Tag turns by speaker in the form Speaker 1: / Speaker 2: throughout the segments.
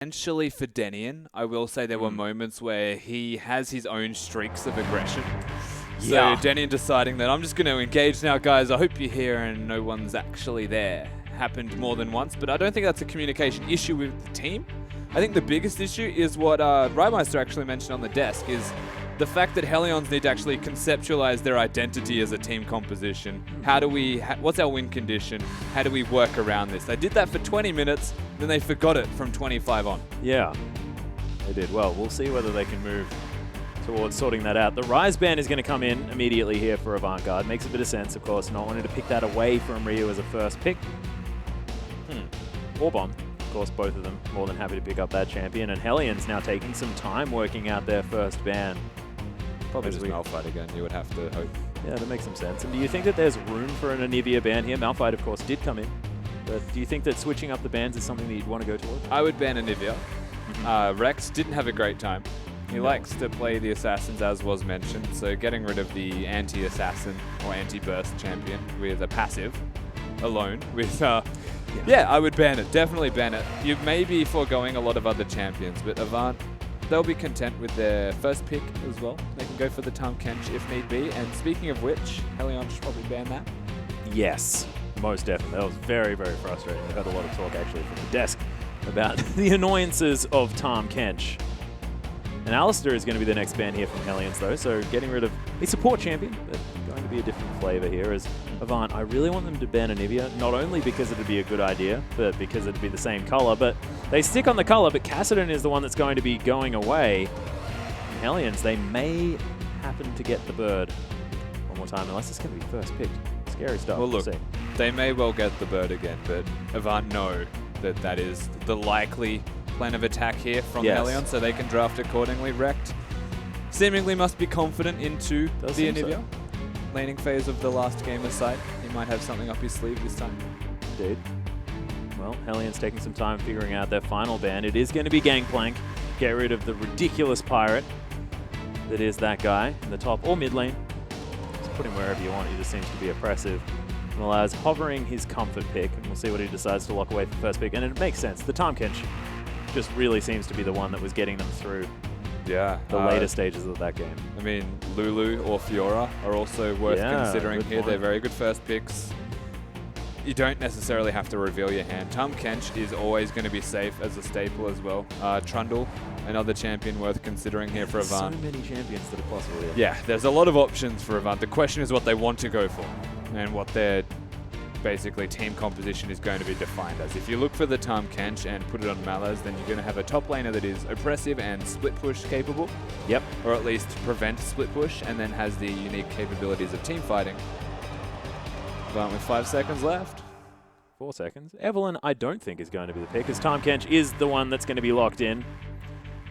Speaker 1: Potentially for Denian, I will say there were moments where he has his own streaks of aggression. So Denian deciding that I'm just going to engage now, guys. I hope you're here and no one's actually there. Happened more than once, but I don't think that's a communication issue with the team. I think the biggest issue is what Rymeister actually mentioned on the desk is the fact that Hellions need to actually conceptualize their identity as a team composition. How do we, what's our win condition? How do we work around this? They did that for 20 minutes, then they forgot it from 25 on.
Speaker 2: Yeah, they did. Well, we'll see whether they can move towards sorting that out. The Rise ban is going to come in immediately here for AVANT. Makes a bit of sense, of course, not wanting to pick that away from Ryu as a first pick. Or Bomb. Of course, both of them more than happy to pick up that champion. And Hellions now taking some time working out their first ban.
Speaker 1: Probably just Malphite again, you would have to hope.
Speaker 2: Yeah, that makes some sense. And do you think that there's room for an Anivia ban here? Malphite, of course, did come in. But do you think that switching up the bans is something that you'd want to go towards?
Speaker 1: I would ban Anivia. Rex didn't have a great time. He likes to play the assassins, as was mentioned, so getting rid of the anti-assassin or anti-burst champion with a passive alone with... yeah, I would ban it. Definitely ban it. You may be foregoing a lot of other champions, but AVANT, they'll be content with their first pick as well. They can go for the Tahm Kench if need be. And speaking of which, Hellions should probably ban that.
Speaker 2: Yes, most definitely. That was very, very frustrating. I heard a lot of talk actually from the desk about the annoyances of Tahm Kench. And Alistair is going to be the next ban here from Hellions though, so getting rid of a support champion, but going to be a different flavor here as AVANT. I really want them to ban Anivia, not only because it would be a good idea, but because it would be the same color, but they stick on the color, but Kassadin is the one that's going to be going away. And Hellions, they may happen to get the bird one more time, unless it's going to be first picked. Scary stuff.
Speaker 1: Well, look, they may well get the bird again, but AVANT know that that is the likely plan of attack here from Hellions, so they can draft accordingly. Wrecked seemingly must be confident into the Anivia. Laning phase of the last game aside, he might have something up his sleeve this time.
Speaker 2: Indeed. Well, Hellions taking some time figuring out their final ban. It is going to be Gangplank. Get rid of the ridiculous pirate that is that guy in the top or mid lane. Just put him wherever you want. He just seems to be oppressive. And allows hovering his comfort pick, and we'll see what he decides to lock away for first pick. And it makes sense. The Tahm Kench just really seems to be the one that was getting them through the later stages of that game.
Speaker 1: I mean, Lulu or Fiora are also worth considering here. They're very good first picks. You don't necessarily have to reveal your hand. Tahm Kench is always going to be safe as a staple as well. Trundle, another champion worth considering here for AVANT.
Speaker 2: So many champions that are possible here.
Speaker 1: Yeah, there's a lot of options for AVANT. The question is what they want to go for and what their basically team composition is going to be defined as. If you look for the Tahm Kench and put it on Malaz, then you're going to have a top laner that is oppressive and split push capable.
Speaker 2: Yep.
Speaker 1: Or at least prevent split push, and then has the unique capabilities of team fighting. But with 5 seconds left.
Speaker 2: 4 seconds. Evelyn, I don't think is going to be the pick, as Tahm Kench is the one that's going to be locked in.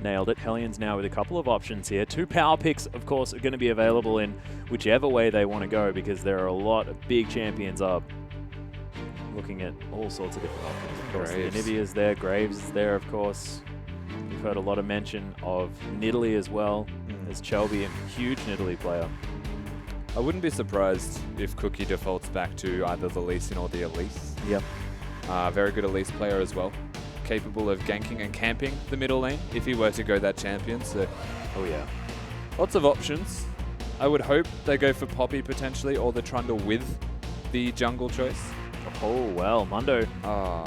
Speaker 2: Nailed it. Hellions now with a couple of options here. 2 power picks, of course, are going to be available in whichever way they want to go, because there are a lot of big champions up. Looking at all sorts of different options. Of course, the Anivia's there, Graves is there, of course. We've heard a lot of mention of Nidalee as well, as Chelby, a huge Nidalee player.
Speaker 1: I wouldn't be surprised if Cookie defaults back to either the Lee Sin or the Elise.
Speaker 2: Yep.
Speaker 1: Very good Elise player as well. Capable of ganking and camping the middle lane if he were to go that champion. So, lots of options. I would hope they go for Poppy potentially, or the Trundle with the jungle choice.
Speaker 2: Oh, well, Mundo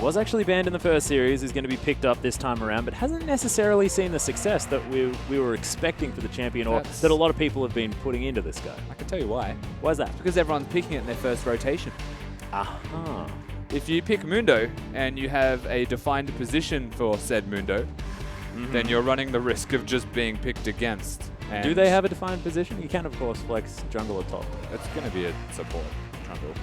Speaker 2: was actually banned in the first series, is going to be picked up this time around, but hasn't necessarily seen the success that we were expecting for the champion, or that a lot of people have been putting into this guy.
Speaker 1: I can tell you why.
Speaker 2: Why is that?
Speaker 1: It's because everyone's picking it in their first rotation.
Speaker 2: Aha.
Speaker 1: If you pick Mundo and you have a defined position for said Mundo, then you're running the risk of just being picked against. And
Speaker 2: do they have a defined position? You can, of course, flex jungle at top.
Speaker 1: It's going to be a support jungle.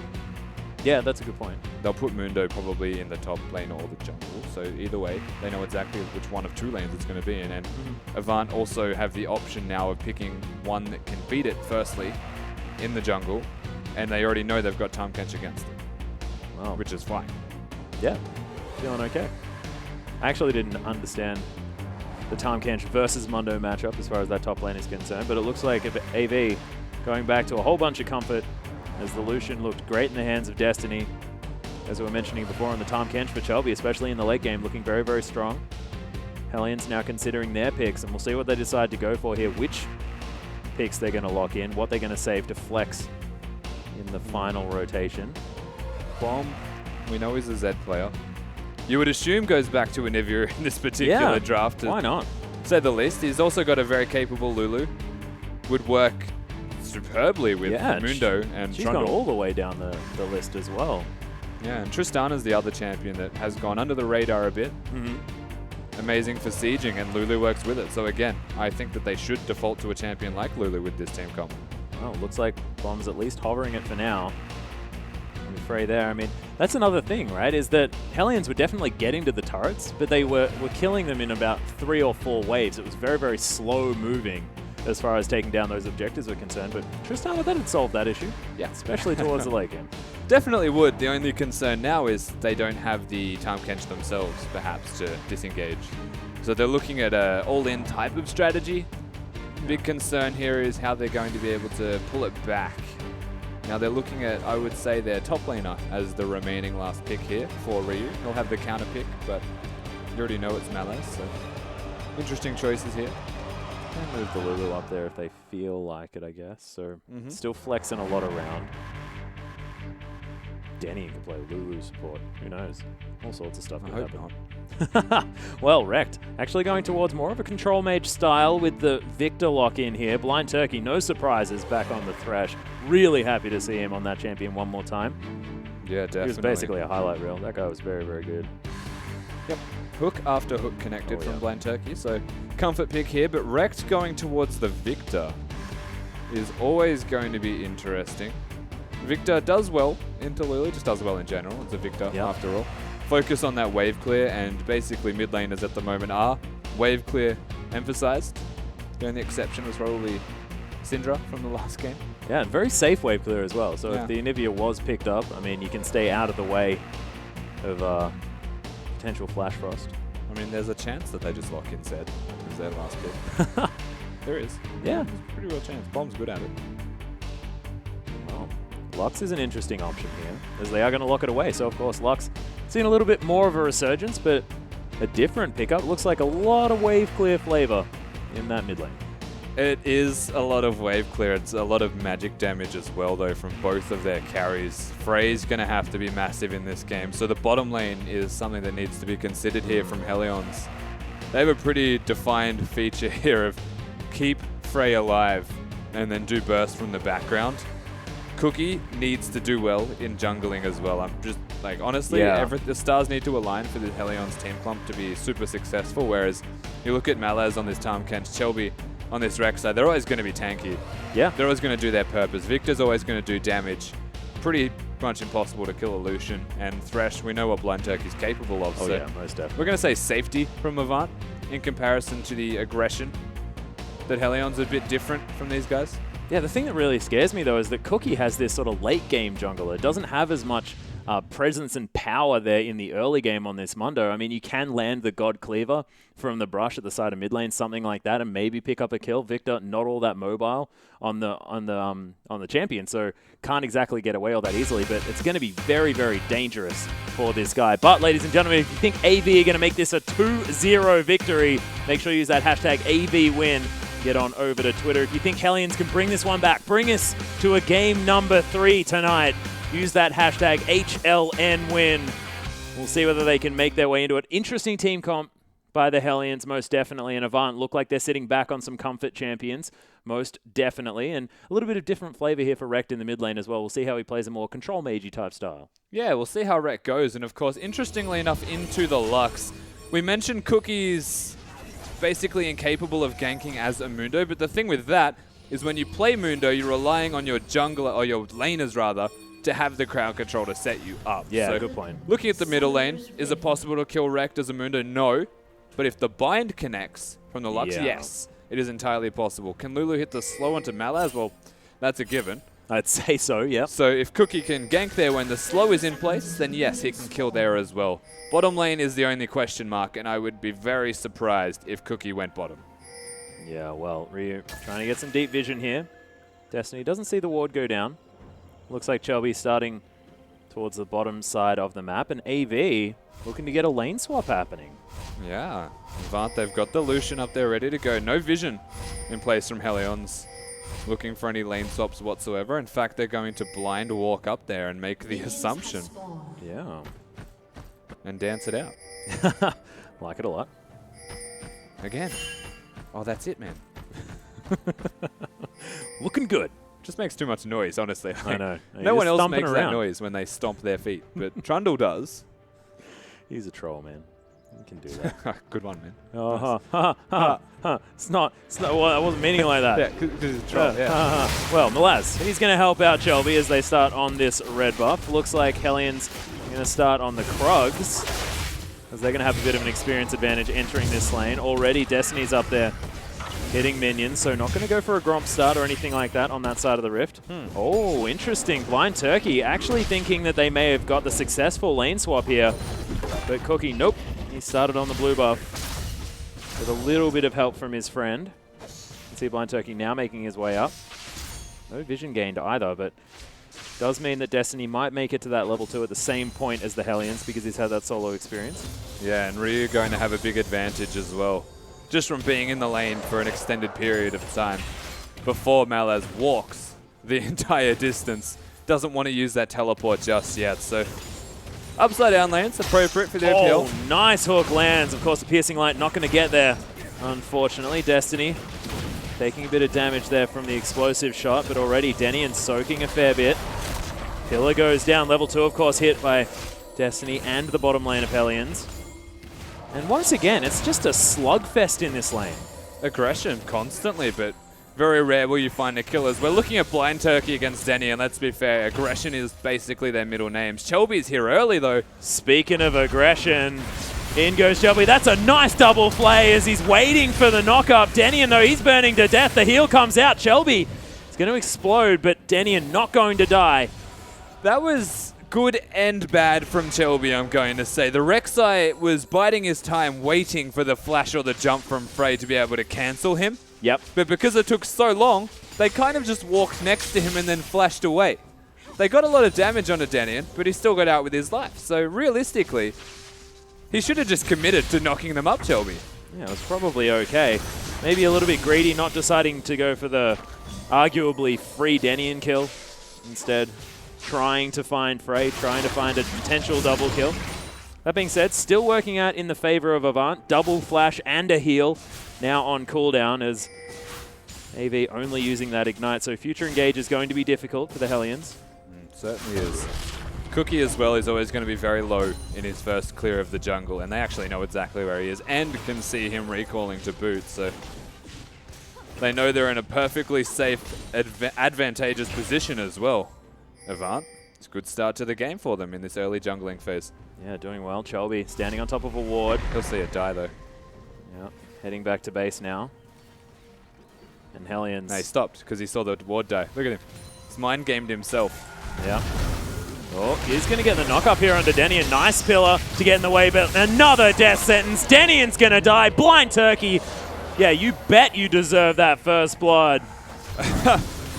Speaker 2: Yeah, that's a good point.
Speaker 1: They'll put Mundo probably in the top lane or the jungle, so either way, they know exactly which one of 2 lanes it's going to be in. And AVANT also have the option now of picking one that can beat it firstly in the jungle, and they already know they've got Tahm Kench against it, which is fine.
Speaker 2: Yeah, feeling okay. I actually didn't understand the Tahm Kench versus Mundo matchup as far as that top lane is concerned, but it looks like AV going back to a whole bunch of comfort, as the Lucian looked great in the hands of Destiny. As we were mentioning before on the Tahm Kench for Chelby, especially in the late game, looking very, very strong. Hellions now considering their picks, and we'll see what they decide to go for here, which picks they're going to lock in, what they're going to save to flex in the final rotation.
Speaker 1: Bomb, we know he's a Z player. You would assume goes back to Anivia in this particular draft.
Speaker 2: Why not?
Speaker 1: Say the least. He's also got a very capable Lulu. Would work superbly with Mundo and
Speaker 2: she's
Speaker 1: Trundle.
Speaker 2: gone all the way down the list as well.
Speaker 1: Yeah, and Tristana's the other champion that has gone under the radar a bit. Amazing for sieging, and Lulu works with it. So again, I think that they should default to a champion like Lulu with this team comp.
Speaker 2: Well, looks like Bomb's at least hovering it for now. I'm afraid there. I mean, that's another thing, right? Is that Hellions were definitely getting to the turrets, but they were killing them in about 3 or 4 waves. It was very, very slow moving as far as taking down those objectives were concerned. But Tristana, that'd solve that issue.
Speaker 1: Yeah.
Speaker 2: Especially towards the late game.
Speaker 1: Definitely would. The only concern now is they don't have the Tahm Kench themselves, perhaps, to disengage. So they're looking at an all-in type of strategy. Big concern here is how they're going to be able to pull it back. Now they're looking at, I would say, their top laner as the remaining last pick here for Ryu. He'll have the counter pick, but you already know it's Malaz, so interesting choices here.
Speaker 2: Can move the Lulu up there if they feel like it, I guess. So still flexing a lot around. Denny can play Lulu support. Who knows? All sorts of stuff can happen. Well, Wrecked. Actually going towards more of a control mage style with the Victor lock in here. Blind Turkey, no surprises, back on the Thresh. Really happy to see him on that champion one more time.
Speaker 1: Yeah, definitely.
Speaker 2: He was basically a highlight reel. That guy was very, very good.
Speaker 1: Yep. Hook after hook connected from Blind Turkey. So comfort pick here, but Wrecked going towards the Victor is always going to be interesting. Victor does well into Lulu, just does well in general. It's a Victor after all. Focus on that wave clear, and basically mid laners at the moment are wave clear emphasized. The only exception was probably Syndra from the last game.
Speaker 2: Yeah, and very safe wave clear as well. So if the Anivia was picked up, I mean, you can stay out of the way of potential Flash Frost.
Speaker 1: I mean, there's a chance that they just lock in Zed as their last pick. There is.
Speaker 2: Yeah.
Speaker 1: There's a pretty real chance. Bomb's good at it.
Speaker 2: Lux is an interesting option here, as they are going to lock it away. So, of course, Lux seen a little bit more of a resurgence, but a different pickup. Looks like a lot of wave clear flavor in that mid lane.
Speaker 1: It is a lot of wave clear. It's a lot of magic damage as well, though, from both of their carries. Frey's going to have to be massive in this game. So the bottom lane is something that needs to be considered here from HELLIONS. They have a pretty defined feature here of keep Frey alive and then do burst from the background. Cookie needs to do well in jungling as well. I'm just like, honestly, the stars need to align for the HELLIONS team clump to be super successful. Whereas you look at Malaz on this Tahm Kench, Shelby on this Rex side, they're always going to be tanky. Yeah. They're always going to do their purpose. Victor's always going to do damage. Pretty much impossible to kill a Lucian. And Thresh, we know what Blind Turkey's capable of.
Speaker 2: Oh
Speaker 1: so
Speaker 2: yeah, most definitely.
Speaker 1: We're going to say safety from Avant in comparison to the aggression that HELLIONS are a bit different from these guys.
Speaker 2: Yeah, the thing that really scares me, though, is that Cookie has this sort of late-game jungler. It doesn't have as much presence and power there in the early game on this Mundo. I mean, you can land the God Cleaver from the brush at the side of mid lane, something like that, and maybe pick up a kill. Victor, not all that mobile on the champion, so can't exactly get away all that easily, but it's going to be very, very dangerous for this guy. But, ladies and gentlemen, if you think AV are going to make this a 2-0 victory, make sure you use that hashtag AVWin. Get on over to Twitter. If you think Hellions can bring this one back, bring us to a game number 3 tonight. Use that hashtag HLNWin. We'll see whether they can make their way into it. Interesting team comp by the Hellions, most definitely. And Avant look like they're sitting back on some comfort champions, most definitely. And a little bit of different flavor here for Wrecked in the mid lane as well. We'll see how he plays a more control magey type style. Yeah,
Speaker 1: we'll see how Wrecked goes. And of course, interestingly enough, into the Lux. We mentioned Cookie's basically incapable of ganking as a Mundo, but the thing with that is when you play Mundo, you're relying on your jungler, or your laners rather, to have the crowd control to set you up.
Speaker 2: Yeah,
Speaker 1: so
Speaker 2: good point.
Speaker 1: Looking at the middle lane, is it possible to kill Wrecked as a Mundo? No. But if the bind connects from the Lux, yes, it is entirely possible. Can Lulu hit the slow onto Malaz? Well, that's a given.
Speaker 2: I'd say so, yeah.
Speaker 1: So if Cookie can gank there when the slow is in place, then yes, he can kill there as well. Bottom lane is the only question mark, and I would be very surprised if Cookie went bottom.
Speaker 2: Yeah, well, Ryu trying to get some deep vision here. Destiny doesn't see the ward go down. Looks like Chelby's starting towards the bottom side of the map. And AV looking to get a lane swap happening.
Speaker 1: Yeah. AVANT, they've got the Lucian up there ready to go. No vision in place from HELLIONS. Looking for any lane swaps whatsoever. In fact, they're going to blind walk up there and make the assumption.
Speaker 2: Yeah.
Speaker 1: And dance it out.
Speaker 2: Like it a lot.
Speaker 1: Again. Oh, that's it, man.
Speaker 2: Looking good.
Speaker 1: Just makes too much noise, honestly.
Speaker 2: I know.
Speaker 1: No one else makes that noise when they stomp their feet, but Trundle does.
Speaker 2: He's a troll, man. He can do that.
Speaker 1: Good one, man.
Speaker 2: Oh, nice. It's not, well, I wasn't meaning it like that.
Speaker 1: Yeah, because it's a troll, yeah.
Speaker 2: Well, Malaz, he's going to help out Shelby as they start on this red buff. Looks like Hellions are going to start on the Krugs, as they're going to have a bit of an experience advantage entering this lane. Already, Destiny's up there hitting minions, so not going to go for a Gromp start or anything like that on that side of the rift. Oh, interesting. Blind Turkey actually thinking that they may have got the successful lane swap here, but Cookie, nope. He started on the blue buff with a little bit of help from his friend. You can see Blind Turkey now making his way up. No vision gained either, but does mean that Destiny might make it to that level 2 at the same point as the Hellions because he's had that solo experience.
Speaker 1: Yeah, and Ryu going to have a big advantage as well, just from being in the lane for an extended period of time before Malaz walks the entire distance. Doesn't want to use that teleport just yet, so upside down lanes, appropriate for the OPL.
Speaker 2: Oh, nice hook lands. Of course, the piercing light not going to get there, unfortunately. Destiny taking a bit of damage there from the explosive shot, but already Denian soaking a fair bit. Pillar goes down. Level 2, of course, hit by Destiny and the bottom lane of Hellions. And once again, it's just a slugfest in this lane.
Speaker 1: Aggression constantly, but very rare will you find the killers. We're looking at Blind Turkey against Denny, and let's be fair, aggression is basically their middle names. Shelby's here early, though.
Speaker 2: Speaking of aggression, in goes Shelby. That's a nice double play as he's waiting for the knock-up. Denian, though, he's burning to death. The heal comes out. Shelby is going to explode, but Denian not going to die.
Speaker 1: That was good and bad from Shelby, I'm going to say. The Rek'Sai was biding his time waiting for the flash or the jump from Frey to be able to cancel him.
Speaker 2: Yep.
Speaker 1: But because it took so long, they kind of just walked next to him and then flashed away. They got a lot of damage onto Denian, but he still got out with his life. So realistically, he should have just committed to knocking them up, Shelby.
Speaker 2: Yeah, it was probably okay. Maybe a little bit greedy, not deciding to go for the arguably free Denian kill. Instead, trying to find Frey, trying to find a potential double kill. That being said, still working out in the favor of Avant. Double flash and a heal now on cooldown as AV only using that ignite. So future engage is going to be difficult for the Hellions.
Speaker 1: Certainly is. Cookie as well is always going to be very low in his first clear of the jungle, and they actually know exactly where he is and can see him recalling to boot, so they know they're in a perfectly safe, advantageous position as well. Avant, it's a good start to the game for them in this early jungling phase.
Speaker 2: Yeah, doing well. Chelby standing on top of a ward.
Speaker 1: He'll see it die though.
Speaker 2: Yep, heading back to base now. And Hellions.
Speaker 1: No, he stopped because he saw the ward die. Look at him. He's mind gamed himself.
Speaker 2: Yeah. Oh, he's going to get the knock up here onto Denian. Nice pillar to get in the way, but another death sentence. Denian's going to die. Blind Turkey. Yeah, you bet you deserve that first blood.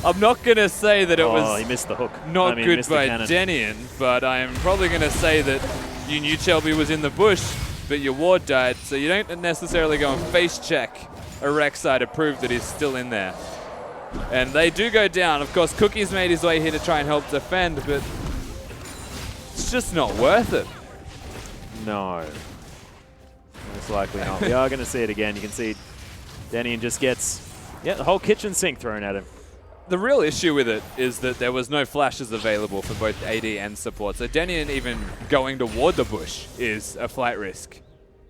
Speaker 1: I'm not going to say that it was
Speaker 2: Oh, he missed the hook.
Speaker 1: not good by Denian, but I'm probably going to say that you knew Shelby was in the bush, but your ward died, so you don't necessarily go and face check a Rek'Sai to prove that he's still in there. And they do go down. Of course, Cookie's made his way here to try and help defend, but it's just not worth it.
Speaker 2: No. Most likely not. We are going to see it again. You can see Denian just gets the whole kitchen sink thrown at him.
Speaker 1: The real issue with it is that there was no flashes available for both AD and support. So Denian even going toward the bush is a flight risk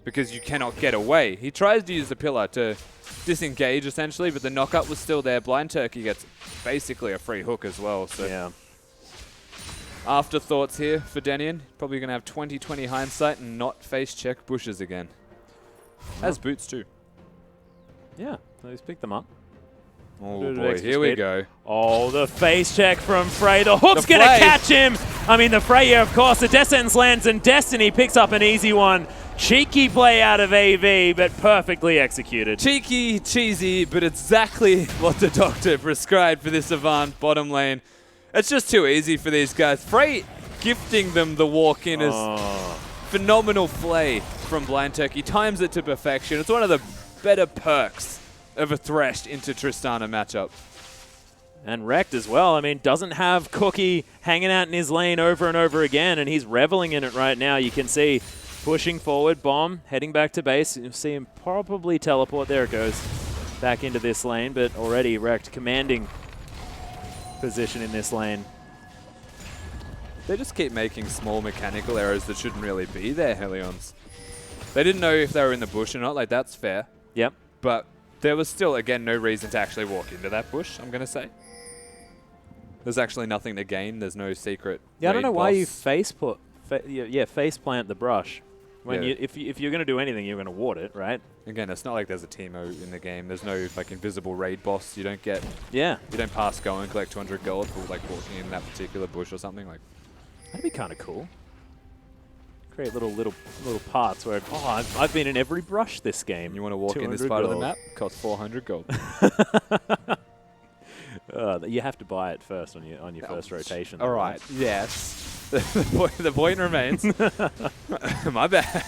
Speaker 1: because you cannot get away. He tries to use the pillar to disengage essentially, but the knockup was still there. Blind Turkey gets basically a free hook as well. So
Speaker 2: yeah.
Speaker 1: Afterthoughts here for Denian. Probably going to have 20/20 hindsight and not face check bushes again. As boots too.
Speaker 2: Yeah, he's picked them up.
Speaker 1: Oh boy, here we go.
Speaker 2: Oh, the face check from Frey. The hook's going to catch him. I mean, the Frey, of course. The Death Sentence lands and Destiny picks up an easy one. Cheeky play out of AV, but perfectly executed.
Speaker 1: Cheeky, cheesy, but exactly what the doctor prescribed for this Avant bottom lane. It's just too easy for these guys. Frey gifting them the walk-in as phenomenal play from Blind Turkey. Times it to perfection. It's one of the better perks of a Thresh into Tristana matchup.
Speaker 2: And Wrecked as well. I mean, doesn't have Cookie hanging out in his lane over and over again, and he's reveling in it right now. You can see pushing forward, Bomb heading back to base. You'll see him probably teleport. There it goes. Back into this lane, but already Wrecked commanding position in this lane.
Speaker 1: They just keep making small mechanical errors that shouldn't really be there, Hellions. They didn't know if they were in the bush or not. Like, that's fair.
Speaker 2: Yep.
Speaker 1: But there was still, again, no reason to actually walk into that bush, I'm going to say. There's actually nothing to gain. There's no secret.
Speaker 2: Yeah, I don't know why you face plant the brush. When if you're going to do anything, you're going to ward it, right?
Speaker 1: Again, it's not like there's a Teemo in the game. There's no like invisible raid boss. You don't get.
Speaker 2: Yeah.
Speaker 1: You don't pass go and collect 200 gold for like walking in that particular bush or something like.
Speaker 2: That'd be kind of cool. Create little parts where I've been in every brush this game.
Speaker 1: You want to walk in this part of the map? Costs 400 gold.
Speaker 2: You have to buy it first on your first rotation.
Speaker 1: All right. Yes. The point remains. My bad.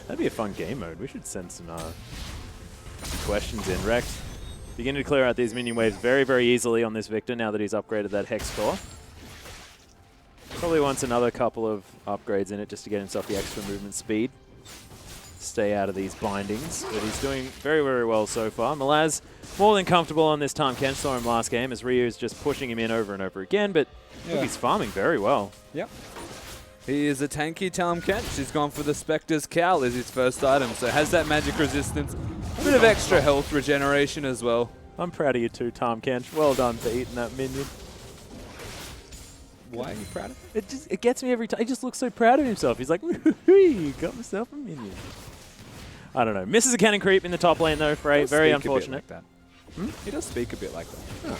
Speaker 2: That'd be a fun game mode. We should send some questions in. Wrecked beginning to clear out these minion waves very, very easily on this Victor now that he's upgraded that Hex core. Probably wants another couple of upgrades in it just to get himself the extra movement speed. Stay out of these bindings, but he's doing very, very well so far. Malaz more than comfortable on this Tahm Kench. Saw him last game as Ryu is just pushing him in over and over again, but look, he's farming very well.
Speaker 1: Yep. He is a tanky Tahm Kench. He's gone for the Spectre's Cowl as his first item, so has that magic resistance. A bit of extra health regeneration as well.
Speaker 2: I'm proud of you too, Tahm Kench. Well done for eating that minion.
Speaker 1: Why are you proud of
Speaker 2: it? It gets me every time. He just looks so proud of himself. He's like, woo-hoo-hoo, got myself a minion. I don't know. Misses a cannon creep in the top lane, though, Frey. Very unfortunate.
Speaker 1: Like that. He does speak a bit like that.
Speaker 2: Huh.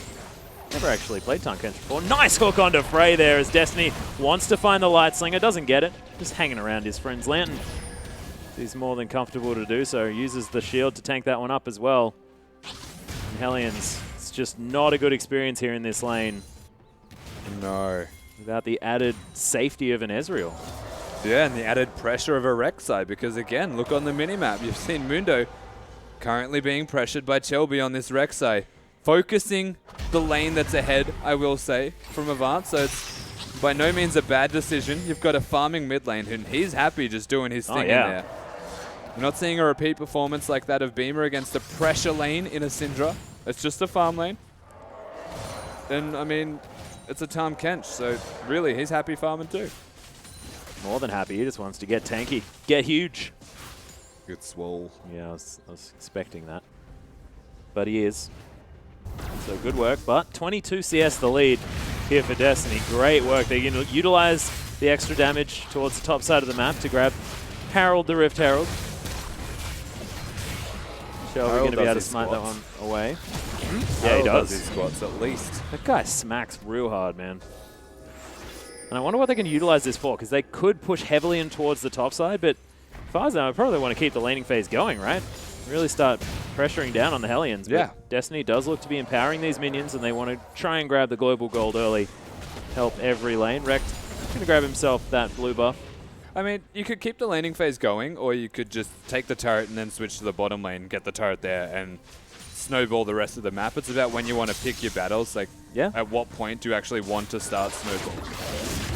Speaker 2: Never actually played Tahm Kench before. Nice hook onto Frey there as Destiny wants to find the Light Slinger. Doesn't get it. Just hanging around his friend's lantern. He's more than comfortable to do so. Uses the shield to tank that one up as well. And Hellions, it's just not a good experience here in this lane.
Speaker 1: No.
Speaker 2: Without the added safety of an Ezreal.
Speaker 1: Yeah, and the added pressure of a Rek'Sai, because again, look on the minimap. You've seen Mundo currently being pressured by Chelby on this Rek'Sai. Focusing the lane that's ahead, I will say, from Avant, so it's by no means a bad decision. You've got a farming mid lane, and he's happy just doing his thing in there. We're not seeing a repeat performance like that of Beamer against a pressure lane in a Syndra. It's just a farm lane. And, I mean, it's a Tahm Kench, so really, he's happy farming too.
Speaker 2: More than happy. He just wants to get tanky, get huge.
Speaker 1: Good swole.
Speaker 2: Yeah, I was expecting that. But he is. So good work. But 22 CS the lead here for Destiny. Great work. They're going to utilize the extra damage towards the top side of the map to grab Harold the Rift Herald. Shelby going to be able to smite that one away. Yeah, he does.
Speaker 1: His squats at least.
Speaker 2: That guy smacks real hard, man. And I wonder what they can utilize this for, because they could push heavily in towards the top side, but as far as I know, I probably want to keep the laning phase going, right? Really start pressuring down on the Hellions.
Speaker 1: Yeah.
Speaker 2: But Destiny does look to be empowering these minions, and they want to try and grab the global gold early. Help every lane. Wrecked going to grab himself that blue buff.
Speaker 1: I mean, you could keep the laning phase going, or you could just take the turret and then switch to the bottom lane, get the turret there, and snowball the rest of the map. It's about when you want to pick your battles. Like, at what point do you actually want to start snowballing?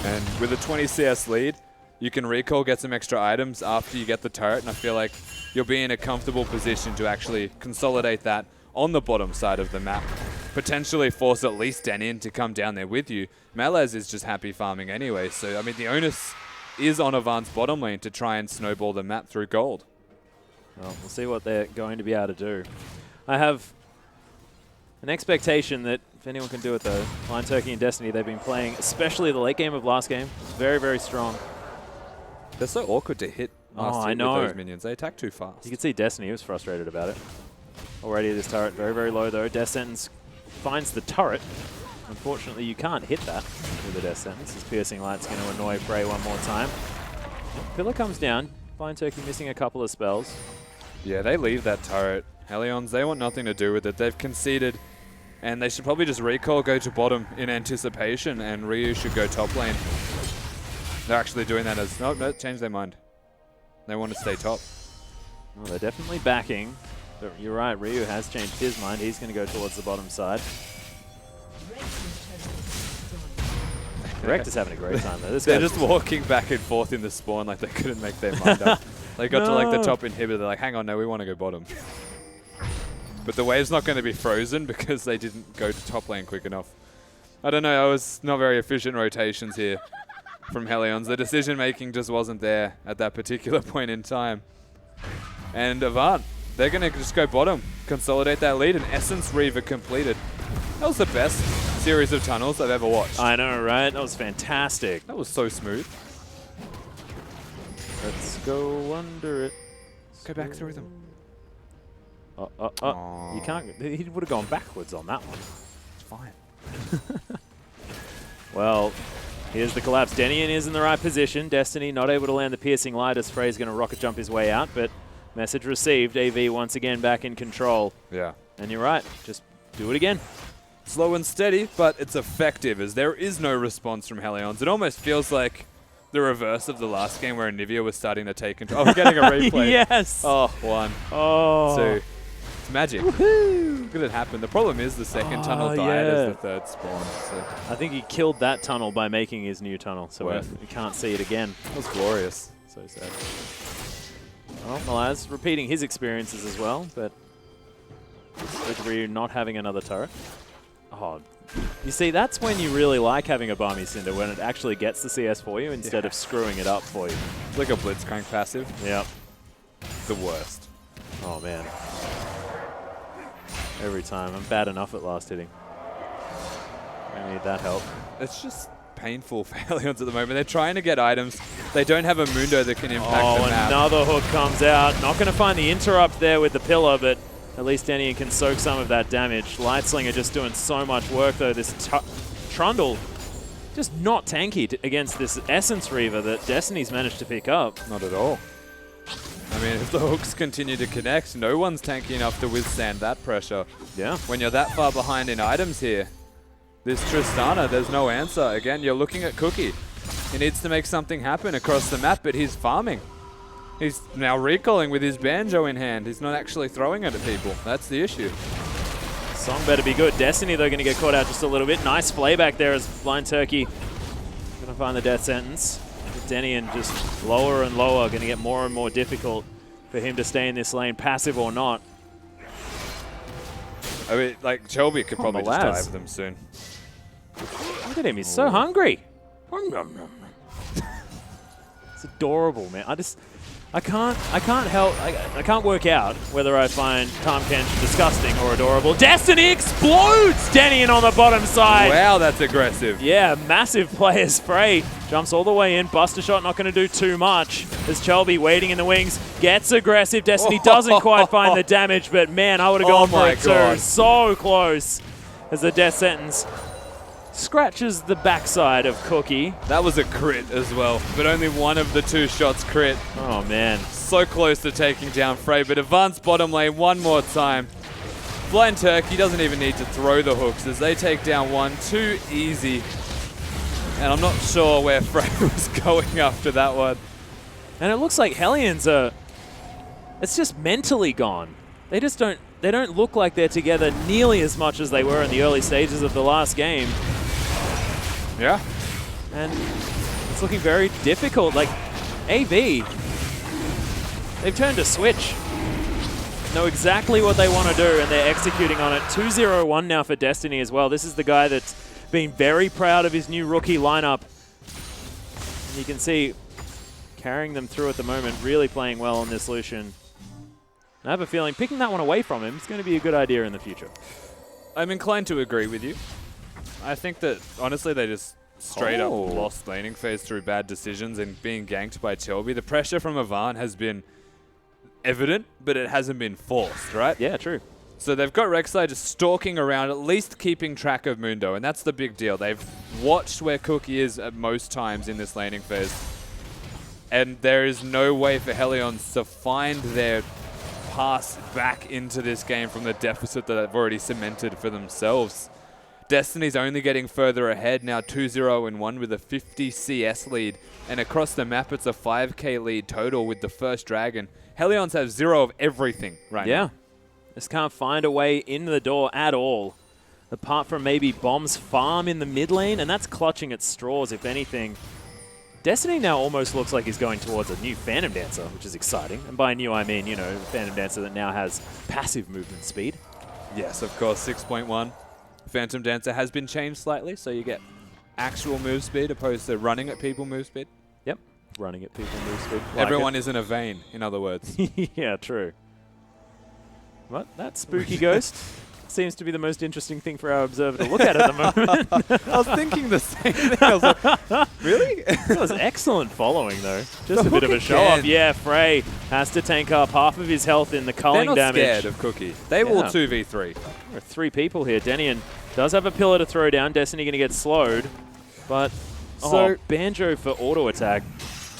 Speaker 1: And with a 20 CS lead, you can recall, get some extra items after you get the turret, and I feel like you'll be in a comfortable position to actually consolidate that on the bottom side of the map. Potentially force at least Denin to come down there with you. Malaz is just happy farming anyway, so I mean the onus is on Avant's bottom lane to try and snowball the map through gold.
Speaker 2: Well, we'll see what they're going to be able to do. I have an expectation that if anyone can do it though, Blind Turkey and Destiny, they've been playing, especially the late game of last game, very, very strong.
Speaker 1: They're so awkward to hit last hit with those minions. They attack too fast.
Speaker 2: You can see Destiny was frustrated about it. Already this turret very, very low though. Death Sentence finds the turret. Unfortunately, you can't hit that with the Death Sentence. This Piercing Light's going to annoy Frey one more time. Pillar comes down. Blind Turkey missing a couple of spells.
Speaker 1: Yeah, they leave that turret. Hellions, they want nothing to do with it. They've conceded, and they should probably just recall, go to bottom in anticipation, and Ryu should go top lane. They're actually doing that as... No, no, change their mind. They want to stay top.
Speaker 2: Well, they're definitely backing. But you're right, Ryu has changed his mind. He's going to go towards the bottom side. Rector's having a great time though.
Speaker 1: They're just walking back and forth in the spawn like they couldn't make their mind up. They got to like the top inhibitor. They're like, hang on, no, we want to go bottom. But the wave's not going to be frozen because they didn't go to top lane quick enough. I don't know. I was not very efficient rotations here from Hellions. The decision making just wasn't there at that particular point in time. And AVANT, they're going to just go bottom, consolidate that lead, and Essence Reaver completed. That was the best series of tunnels I've ever watched.
Speaker 2: I know, right? That was fantastic.
Speaker 1: That was so smooth.
Speaker 2: Let's go under it.
Speaker 1: Go back through them.
Speaker 2: You can't. He would have gone backwards on that one.
Speaker 1: It's fine.
Speaker 2: Well, here's the collapse. Denian is in the right position. Destiny not able to land the piercing light as Frey's going to rocket jump his way out, but message received. AV once again back in control.
Speaker 1: Yeah.
Speaker 2: And you're right. Just do it again.
Speaker 1: Slow and steady, but it's effective as there is no response from Hellions. It almost feels like the reverse of the last game where Anivia was starting to take control. Oh, we're getting a replay.
Speaker 2: Yes.
Speaker 1: Oh, 1.
Speaker 2: Oh.
Speaker 1: 2. It's magic. Look at it happen. The problem is the second tunnel died as the third spawn. So.
Speaker 2: I think he killed that tunnel by making his new tunnel, so we can't see it again.
Speaker 1: That was glorious.
Speaker 2: So sad. Well, Malaz repeating his experiences as well, but with Ryu not having another turret. Oh, you see, that's when you really like having a Barmy Cinder, when it actually gets the CS for you instead of screwing it up for you.
Speaker 1: It's like a Blitzcrank passive.
Speaker 2: Yep.
Speaker 1: The worst.
Speaker 2: Oh, man. Every time. I'm bad enough at last hitting. I need that help.
Speaker 1: It's just painful for Hellions at the moment. They're trying to get items. They don't have a Mundo that can impact the map.
Speaker 2: Another hook comes out. Not going to find the interrupt there with the pillar, but at least Denian can soak some of that damage. Lightslinger just doing so much work, though. This Trundle just not tanky against this Essence Reaver that Destiny's managed to pick up.
Speaker 1: Not at all. I mean, if the hooks continue to connect, no one's tanky enough to withstand that pressure.
Speaker 2: Yeah.
Speaker 1: When you're that far behind in items here, this Tristana, there's no answer. Again, you're looking at Cookie. He needs to make something happen across the map, but he's farming. He's now recalling with his banjo in hand. He's not actually throwing it at people. That's the issue.
Speaker 2: Song better be good. Destiny, though, going to get caught out just a little bit. Nice flayback there as Blind Turkey going to find the death sentence. Denian just lower and lower, going to get more and more difficult for him to stay in this lane, passive or not.
Speaker 1: I mean, like, Shelby could probably just dive them soon.
Speaker 2: Look at him, he's so hungry. It's adorable, man. I can't help, I can't work out whether I find Tahm Kench disgusting or adorable. Destiny explodes Denian on the bottom side.
Speaker 1: Wow, that's aggressive.
Speaker 2: Yeah, massive play as Frey jumps all the way in. Buster shot not going to do too much as Chelby waiting in the wings gets aggressive. Destiny doesn't quite find the damage, but man, I would have gone for it too. So close as the death sentence scratches the backside of Cookie.
Speaker 1: That was a crit as well, but only one of the 2 shots crit.
Speaker 2: Oh, man.
Speaker 1: So close to taking down Frey, but AVANT's bottom lane one more time. Blind Turkey doesn't even need to throw the hooks as they take down 1. Too easy. And I'm not sure where Frey was going after that one.
Speaker 2: And it looks like Hellions are... It's just mentally gone. They just don't... They don't look like they're together nearly as much as they were in the early stages of the last game.
Speaker 1: Yeah.
Speaker 2: And it's looking very difficult. Like, AV, they've turned a switch. Know exactly what they want to do, and they're executing on it. 2-0-1 now for Destiny as well. This is the guy that's been very proud of his new rookie lineup. And you can see carrying them through at the moment, really playing well on this Lucian. I have a feeling picking that one away from him is going to be a good idea in the future.
Speaker 1: I'm inclined to agree with you. I think that, honestly, they just straight up lost laning phase through bad decisions and being ganked by Chelby. The pressure from AVANT has been evident, but it hasn't been forced, right?
Speaker 2: Yeah, true.
Speaker 1: So they've got Rek'Sai just stalking around, at least keeping track of Mundo, and that's the big deal. They've watched where Cookie is at most times in this laning phase. And there is no way for Hellions to find their pass back into this game from the deficit that they've already cemented for themselves. Destiny's only getting further ahead, now 2-0-1 with a 50 CS lead. And across the map, it's a 5k lead total with the first Dragon. Hellions have 0 of everything right now.
Speaker 2: Yeah. Just can't find a way in the door at all. Apart from maybe Bomb's farm in the mid lane, and that's clutching at straws, if anything. Destiny now almost looks like he's going towards a new Phantom Dancer, which is exciting. And by new, I mean, you know, Phantom Dancer that now has passive movement speed.
Speaker 1: Yes, of course, 6.1. Phantom Dancer has been changed slightly, so you get actual move speed opposed to running at people move speed.
Speaker 2: Yep, running at people move speed.
Speaker 1: Everyone is in a vein, in other words.
Speaker 2: Yeah, true. What? That spooky ghost seems to be the most interesting thing for our observer to look at the moment.
Speaker 1: I was thinking the same thing. I was like, really?
Speaker 2: That was excellent following, though. Just a bit of a show-off. Yeah, Frey has to tank up half of his health in the culling damage.
Speaker 1: They're not scared of Cookie. They will 2v3.
Speaker 2: There are 3 people here. Denian does have a pillar to throw down. Destiny going to get slowed. But, Banjo for auto attack.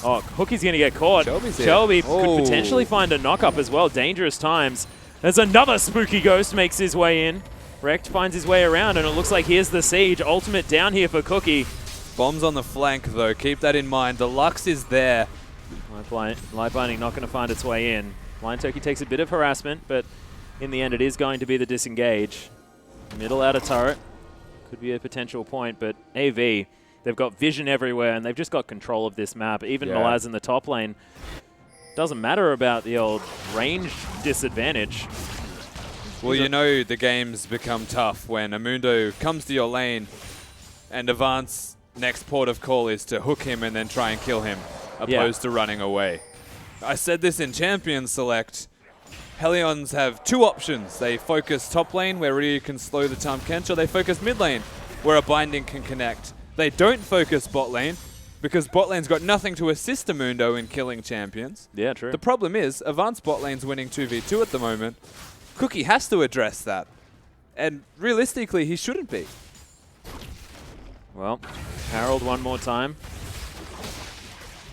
Speaker 2: Oh, Hookie's going to get caught. Shelby could potentially find a knock-up as well. Dangerous times. There's another spooky ghost makes his way in. Rekt finds his way around, and it looks like here's the siege. Ultimate down here for Cookie.
Speaker 1: Bombs on the flank, though. Keep that in mind. The Lux is there.
Speaker 2: Light Binding not going to find its way in. Blind Turkey takes a bit of harassment, but in the end it is going to be the disengage. Middle outer turret. Could be a potential point, but AV, they've got vision everywhere, and they've just got control of this map. Even Malaz in the top lane. Doesn't matter about the old range disadvantage.
Speaker 1: Well, you know the games become tough when Amundo comes to your lane and AVANT's next port of call is to hook him and then try and kill him, opposed to running away. I said this in Champions Select. Hellions have 2 options. They focus top lane, where Ryu can slow the Tahm Kench, or they focus mid lane, where a binding can connect. They don't focus bot lane, because bot lane's got nothing to assist Amundo in killing champions.
Speaker 2: Yeah, true.
Speaker 1: The problem is, AVANT's bot lane's winning 2v2 at the moment. Cookie has to address that. And realistically, he shouldn't be.
Speaker 2: Well, Harold one more time.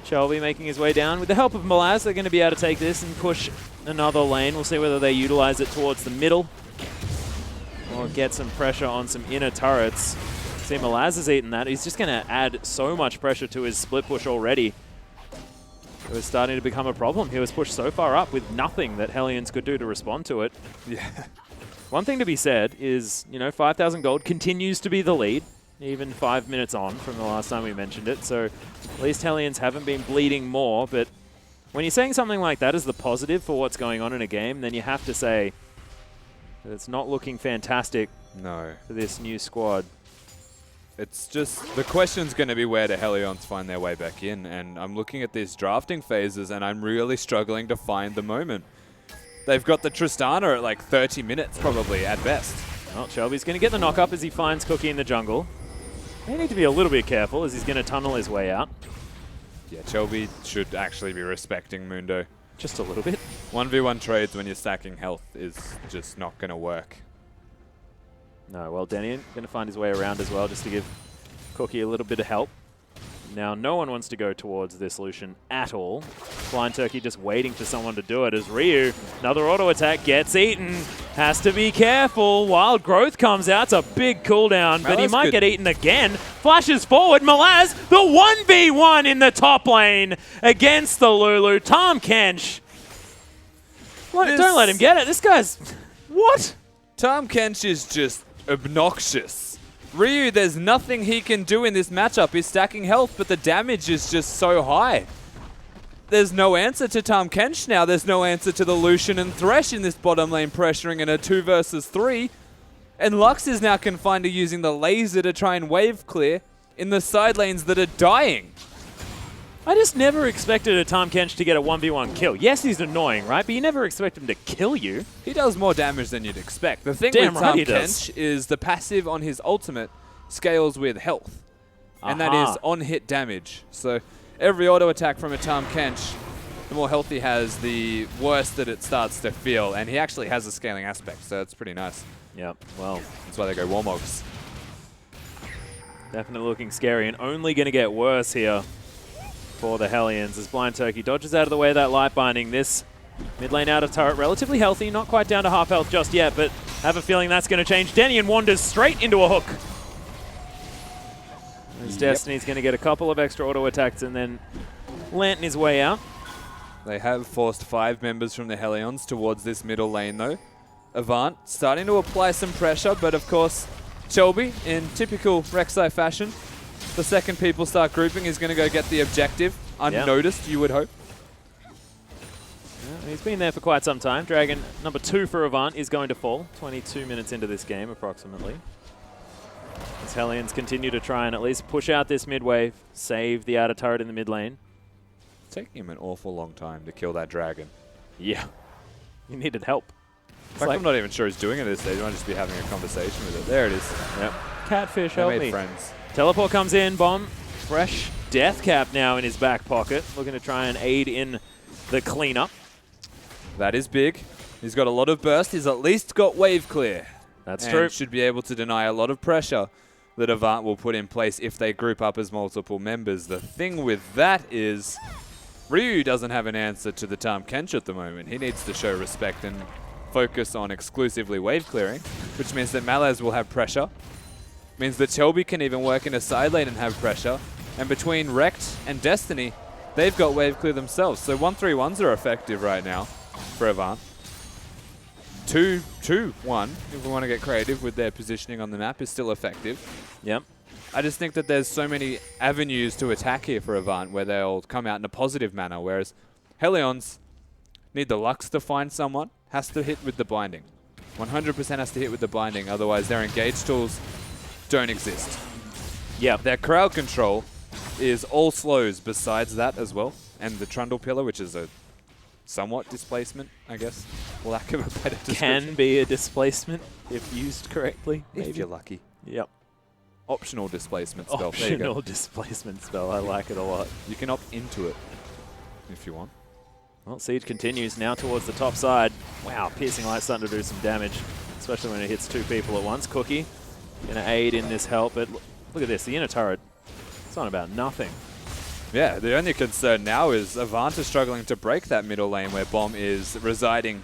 Speaker 2: Shelby making his way down. With the help of Malaz, they're going to be able to take this and push another lane. We'll see whether they utilize it towards the middle or get some pressure on some inner turrets. See, Malaz has eaten that. He's just going to add so much pressure to his split push already. It was starting to become a problem. He was pushed so far up with nothing that Hellions could do to respond to it.
Speaker 1: Yeah.
Speaker 2: One thing to be said is, you know, 5,000 gold continues to be the lead, even 5 minutes on from the last time we mentioned it. So at least Hellions haven't been bleeding more. But when you're saying something like that as the positive for what's going on in a game, then you have to say that it's not looking fantastic for this new squad.
Speaker 1: It's just, the question's going to be where do Hellions find their way back in, and I'm looking at these drafting phases and I'm really struggling to find the moment. They've got the Tristana at like 30 minutes probably at best.
Speaker 2: Well, Shelby's going to get the knock-up as he finds Cookie in the jungle. They need to be a little bit careful as he's going to tunnel his way out.
Speaker 1: Yeah, Shelby should actually be respecting Mundo.
Speaker 2: Just a little bit.
Speaker 1: 1v1 trades when you're stacking health is just not going to work.
Speaker 2: No, well, Denian going to find his way around as well just to give Cookie a little bit of help. Now, no one wants to go towards this Lucian at all. Blind Turkey just waiting for someone to do it as Ryu, another auto attack, gets eaten. Has to be careful. Wild Growth comes out. It's a big cooldown, but he might get eaten again. Flashes forward. Malaz, the 1v1 in the top lane against the Lulu. Tahm Kench. Don't let him get it. This guy's... What?
Speaker 1: Tahm Kench is just obnoxious. Ryu, there's nothing he can do in this matchup. He's stacking health, but the damage is just so high. There's no answer to Tahm Kench now. There's no answer to the Lucian and Thresh in this bottom lane pressuring in a 2 versus 3. And Lux is now confined to using the laser to try and wave clear in the side lanes that are dying.
Speaker 2: I just never expected a Tahm Kench to get a 1v1 kill. Yes, he's annoying, right? But you never expect him to kill you.
Speaker 1: He does more damage than you'd expect. The thing with Tahm Kench is the passive on his ultimate scales with health. And that is on-hit damage. So every auto attack from a Tahm Kench, the more health he has, the worse that it starts to feel. And he actually has a scaling aspect, so it's pretty nice.
Speaker 2: Yep, well.
Speaker 1: That's why they go Warmogs.
Speaker 2: Definitely looking scary and only going to get worse here for the Hellions as Blind Turkey dodges out of the way of that light binding. This Mid lane out of turret, relatively healthy, not quite down to half health just yet, but have a feeling that's going to change. Denian wanders straight into a hook. As Destiny's going to get a couple of extra auto attacks and then lantern his way out.
Speaker 1: They have forced 5 members from the Hellions towards this middle lane though. Avant starting to apply some pressure, but of course Shelby, in typical Rek'Sai fashion, the second people start grouping, is going to go get the objective, unnoticed, you would hope.
Speaker 2: Yeah, he's been there for quite some time. Dragon number 2 for Avant is going to fall, 22 minutes into this game approximately. As Hellions continue to try and at least push out this mid wave, save the outer turret in the mid lane.
Speaker 1: It's taking him an awful long time to kill that dragon.
Speaker 2: Yeah, he needed help.
Speaker 1: In fact, I'm not even sure he's doing it at this stage. He might just be having a conversation with it. There it is.
Speaker 2: Yep. Catfish, help me.
Speaker 1: Friends.
Speaker 2: Teleport comes in, Bomb. Fresh death cap now in his back pocket, looking to try and aid in the cleanup.
Speaker 1: That is big. He's got a lot of burst. He's at least got wave clear.
Speaker 2: That's
Speaker 1: and
Speaker 2: true.
Speaker 1: Should be able to deny a lot of pressure that Avant will put in place if they group up as multiple members. The thing with that is Ryu doesn't have an answer to the Tahm Kench at the moment. He needs to show respect and focus on exclusively wave clearing, which means that Malaz will have pressure. Means that Shelby can even work in a side lane and have pressure. And between Rekt and Destiny, they've got wave clear themselves. So 1-3-1s are effective right now for Avant. 2-2-1, if we want to get creative with their positioning on the map, is still effective.
Speaker 2: Yep.
Speaker 1: I just think that there's so many avenues to attack here for Avant where they'll come out in a positive manner, whereas Hellions need the Lux to find someone, has to hit with the binding. 100% has to hit with the binding, otherwise their engage tools don't exist.
Speaker 2: Yeah.
Speaker 1: Their crowd control is all slows besides that as well, and the Trundle Pillar, which is a somewhat displacement, I guess, for lack of a better description.
Speaker 2: Can be a displacement if used correctly.
Speaker 1: If you're lucky.
Speaker 2: Yep.
Speaker 1: Optional displacement spell.
Speaker 2: Optional displacement spell. I like it a lot.
Speaker 1: You can opt into it if you want.
Speaker 2: Well, Siege continues now towards the top side. Wow, Piercing Light starting to do some damage, especially when it hits 2 people at once. Cookie going to aid in this help, but look at this. The inner turret, it's on about nothing.
Speaker 1: Yeah, the only concern now is Avant is struggling to break that middle lane where Bomb is residing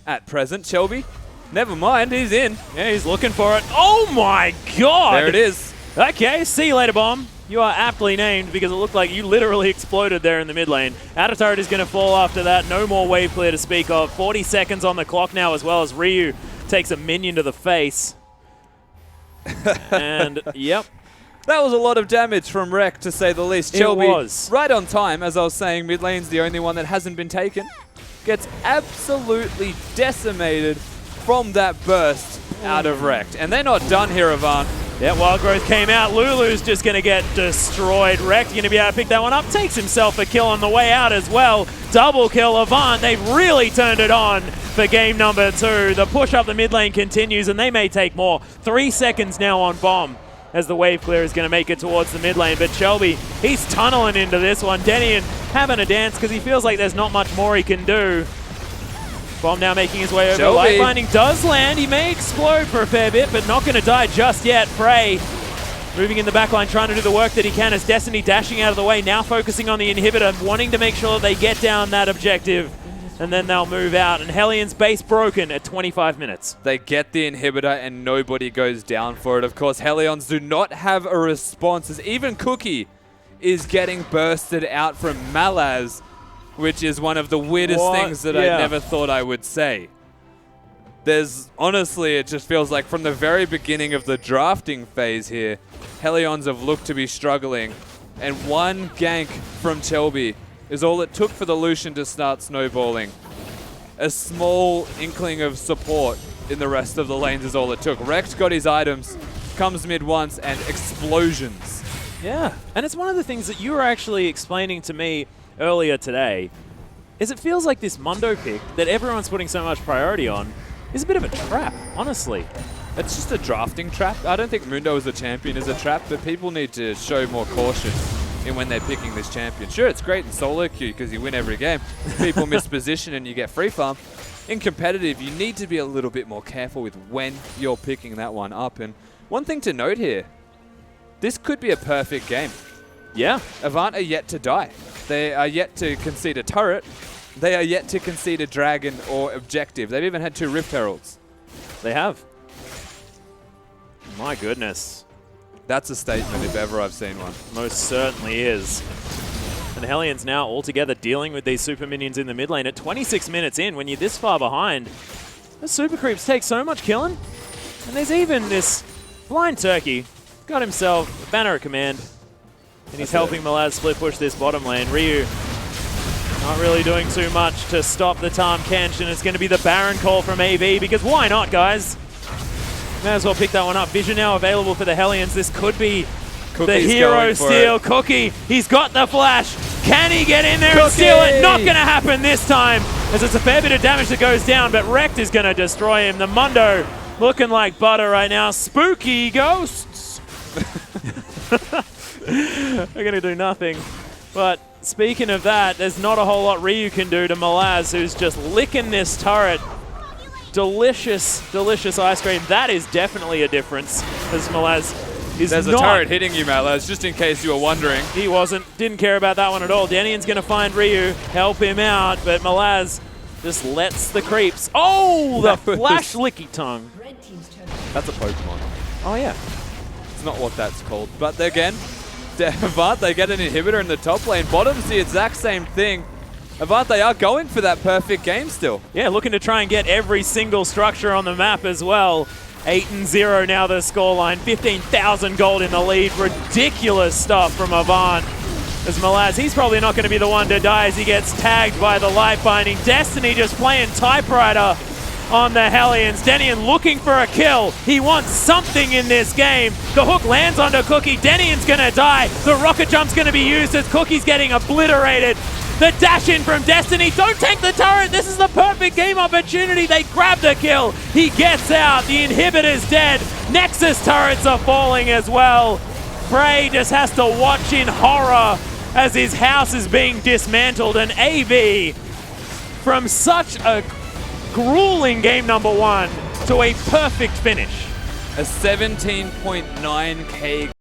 Speaker 1: at present. Shelby, never mind, he's in.
Speaker 2: Yeah, he's looking for it. Oh my god!
Speaker 1: There it is.
Speaker 2: Okay, see you later, Bomb. You are aptly named because it looked like you literally exploded there in the mid lane. Outer turret is going to fall after that. No more wave clear to speak of. 40 seconds on the clock now, as well as Ryu takes a minion to the face. And, yep.
Speaker 1: That was a lot of damage from Rek, to say the least. Shelby, right on time, as I was saying, mid lane's the only one that hasn't been taken. Gets absolutely decimated from that burst out of Rek. And they're not done here, Avant.
Speaker 2: Yeah, Wild Growth came out. Lulu's just going to get destroyed. Rekt going to be able to pick that one up. Takes himself a kill on the way out as well. Double kill Avant. They've really turned it on for game number 2. The push up the mid lane continues, and they may take more. 3 seconds now on Bomb as the wave clear is going to make it towards the mid lane. But Shelby, he's tunneling into this one. Denian having a dance because he feels like there's not much more he can do. Bomb now making his way over.
Speaker 1: Shelby.
Speaker 2: Light Binding does land. He may explode for a fair bit, but not going to die just yet. Frey moving in the backline, trying to do the work that he can as Destiny dashing out of the way, now focusing on the inhibitor, wanting to make sure that they get down that objective, and then they'll move out. And Hellion's base broken at 25 minutes.
Speaker 1: They get the inhibitor and nobody goes down for it. Of course, Hellions do not have a response, as even Cookie is getting bursted out from Malaz, which is one of the weirdest things that I never thought I would say. There's, honestly, it just feels like from the very beginning of the drafting phase here, Hellions have looked to be struggling, and one gank from Shelby is all it took for the Lucian to start snowballing. A small inkling of support in the rest of the lanes is all it took. Rekt got his items, comes mid once, and explosions.
Speaker 2: Yeah, and it's one of the things that you were actually explaining to me earlier today, is it feels like this Mundo pick that everyone's putting so much priority on is a bit of a trap, honestly.
Speaker 1: It's just a drafting trap. I don't think Mundo as a champion is a trap, but people need to show more caution in when they're picking this champion. Sure, it's great in solo queue because you win every game. People miss position and you get free farm. In competitive, you need to be a little bit more careful with when you're picking that one up. And one thing to note here, this could be a perfect game.
Speaker 2: Yeah.
Speaker 1: Avant are yet to die. They are yet to concede a turret. They are yet to concede a dragon or objective. They've even had 2 Rift Heralds.
Speaker 2: They have. My goodness.
Speaker 1: That's a statement if ever I've seen one.
Speaker 2: Most certainly is. And the Hellions now all together dealing with these super minions in the mid lane. At 26 minutes in, when you're this far behind, the super creeps take so much killing. And there's even this blind turkey. Got himself a banner at command. And he's helping Malaz split push this bottom lane. Ryu not really doing too much to stop the Tahm Kench, and it's going to be the Baron call from AV, because why not, guys? May as well pick that one up. Vision now available for the Hellions. This could be the hero steal. Cookie, he's got the flash. Can he get in there and steal it? Not going to happen this time, as it's a fair bit of damage that goes down, but Rekt is going to destroy him. The Mundo looking like butter right now. Spooky ghosts. They're going to do nothing. But speaking of that, there's not a whole lot Ryu can do to Malaz, who's just licking this turret. Delicious, delicious ice cream. That is definitely a difference, as Malaz is
Speaker 1: There's a turret hitting you, Malaz, just in case you were wondering.
Speaker 2: He wasn't. Didn't care about that one at all. Denian's going to find Ryu, help him out, but Malaz just lets the creeps. Oh, the flash licky tongue.
Speaker 1: That's a Pokemon.
Speaker 2: Oh, yeah.
Speaker 1: It's not what that's called. But again, AVANT, they get an inhibitor in the top lane. Bottom's the exact same thing. AVANT, they are going for that perfect game still.
Speaker 2: Yeah, looking to try and get every single structure on the map as well. 8-0 now the scoreline. 15,000 gold in the lead. Ridiculous stuff from AVANT. As Malaz, he's probably not going to be the one to die as he gets tagged by the life binding. Destiny just playing typewriter on the Hellions. Denian looking for a kill. He wants something in this game. The hook lands onto Cookie. Denian's going to die. The rocket jump's going to be used as Cookie's getting obliterated. The dash in from Destiny. Don't tank the turret. This is the perfect game opportunity. They grab the kill. He gets out. The inhibitor's dead. Nexus turrets are falling as well. Frey just has to watch in horror as his house is being dismantled. And AV, from such a grueling game number 1 to a perfect finish.
Speaker 1: A 17.9k